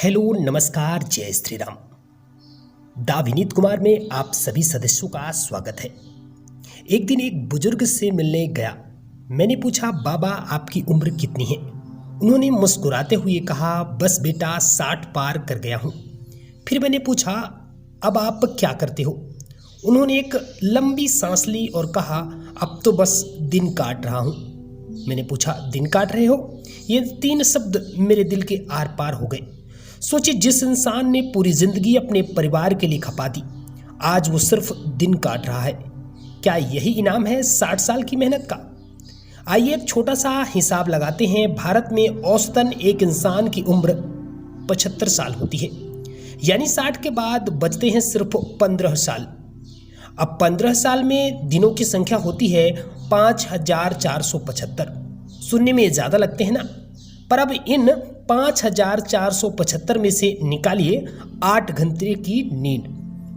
Hello नमस्कार जय श्री राम। दा विनीत कुमार में आप सभी सदस्यों का स्वागत है। एक दिन एक बुजुर्ग से मिलने गया। मैंने पूछा, बाबा आपकी उम्र कितनी है? उन्होंने मुस्कुराते हुए कहा, बस बेटा 60 पार कर गया हूँ। फिर मैंने पूछा, अब आप क्या करते हो? उन्होंने एक लंबी सांस ली और कहा, अब तो बस दिन काट रहा हूँ। मैंने पूछा, दिन काट रहे हो? ये 3 शब्द मेरे दिल के आर पार हो गए। सोचिए, जिस इंसान ने पूरी जिंदगी अपने परिवार के लिए खपा दी, आज वो सिर्फ दिन काट रहा है। क्या यही इनाम है 60 साल की मेहनत का? आइए एक छोटा सा हिसाब लगाते हैं। भारत में औसतन एक इंसान की उम्र 75 साल होती है, यानी 60 के बाद बचते हैं सिर्फ 15 साल। अब 15 साल में दिनों की संख्या होती है 5475। सुनने में ज़्यादा लगते हैं ना? पर अब इन 5475 में से निकालिए 8 घंटे की नींद,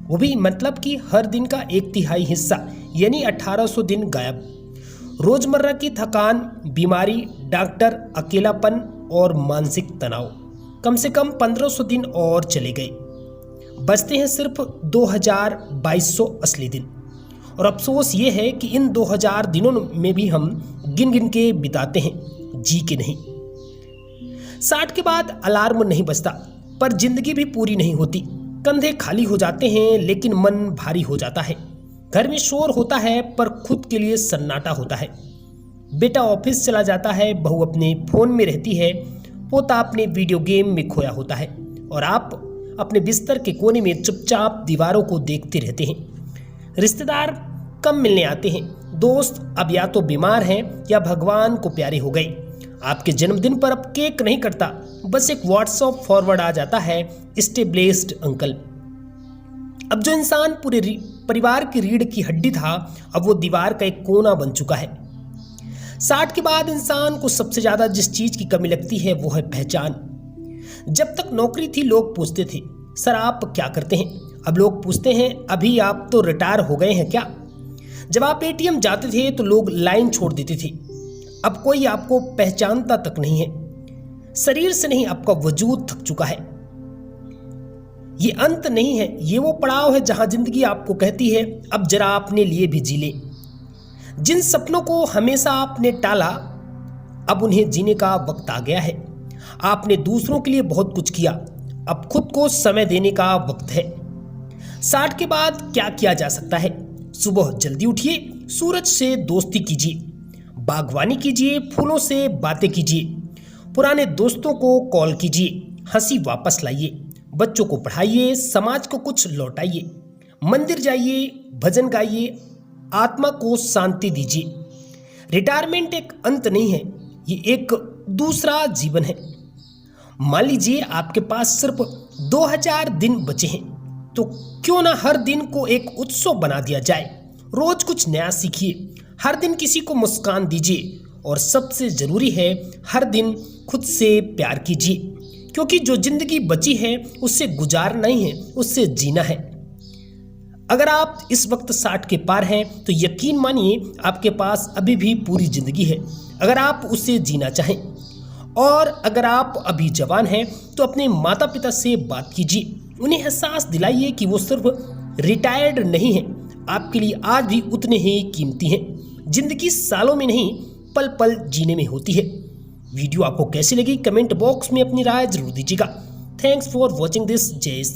वो भी मतलब कि हर दिन का 1/3 हिस्सा, यानी 1800 दिन गायब। रोजमर्रा की थकान, बीमारी, डॉक्टर, अकेलापन और मानसिक तनाव, कम से कम 1500 दिन और चले गए। बचते हैं सिर्फ 2200 असली दिन। और अफसोस ये है कि इन 2000 दिनों में भी हम गिन गिन के बिताते हैं, जी के नहीं। 60 के बाद अलार्म नहीं बजता, पर जिंदगी भी पूरी नहीं होती। कंधे खाली हो जाते हैं, लेकिन मन भारी हो जाता है। घर में शोर होता है, पर खुद के लिए सन्नाटा होता है। बेटा ऑफिस चला जाता है, बहू अपने फोन में रहती है, पोता अपने वीडियो गेम में खोया होता है, और आप अपने बिस्तर के कोने में चुपचाप दीवारों को देखते रहते हैं। रिश्तेदार कम मिलने आते हैं, दोस्त अब या तो बीमार हैं या भगवान को प्यारे हो गए। आपके जन्मदिन पर अब केक नहीं कटता, बस एक व्हाट्सएप फॉरवर्ड आ जाता है, स्टे ब्लेस्ड अंकल। अब जो इंसान पूरे परिवार की रीढ़ की हड्डी था, अब वो दीवार का एक कोना बन चुका है। 60 के बाद इंसान को सबसे ज्यादा जिस चीज की कमी लगती है वो है पहचान। जब तक नौकरी थी लोग पूछते थे, सर आप क्या करते हैं? अब लोग पूछते हैं, अभी आप तो रिटायर हो गए हैं क्या? जब आप एटीएम जाते थे तो लोग लाइन छोड़ देते थे। अब कोई आपको पहचानता तक नहीं है। शरीर से नहीं, आपका वजूद थक चुका है। ये अंत नहीं है, ये वो पड़ाव है जहां जिंदगी आपको कहती है, अब जरा अपने लिए भी जी ले। जिन सपनों को हमेशा आपने टाला, अब उन्हें जीने का वक्त आ गया है। आपने दूसरों के लिए बहुत कुछ किया, अब खुद को समय देने का वक्त है। 60 के बाद क्या किया जा सकता है? सुबह जल्दी उठिए, सूरज से दोस्ती कीजिए, बागवानी कीजिए, फूलों से बातें कीजिए, पुराने दोस्तों को कॉल कीजिए, हंसी वापस लाइए, बच्चों को पढ़ाइए, समाज को कुछ लौटाइए, मंदिर जाइए, भजन गाइए, आत्मा को शांति दीजिए। रिटायरमेंट एक अंत नहीं है, ये एक दूसरा जीवन है। मान लीजिए आपके पास सिर्फ 2000 दिन बचे हैं, तो क्यों ना हर दिन को एक उत्सव बना दिया जाए। रोज कुछ नया सीखिए, हर दिन किसी को मुस्कान दीजिए, और सबसे जरूरी है हर दिन खुद से प्यार कीजिए, क्योंकि जो जिंदगी बची है उससे गुजारना नहीं है, उससे जीना है। अगर आप इस वक्त 60 के पार हैं तो यकीन मानिए आपके पास अभी भी पूरी जिंदगी है, अगर आप उसे जीना चाहें। और अगर आप अभी जवान हैं तो अपने माता पिता से बात कीजिए, उन्हें एहसास दिलाइए कि वो सिर्फ रिटायर्ड नहीं है, आपके लिए आज भी उतने ही कीमती हैं। जिंदगी सालों में नहीं, पल पल जीने में होती है। वीडियो आपको कैसी लगी कमेंट बॉक्स में अपनी राय जरूर दीजिएगा। Thanks for watching this. जय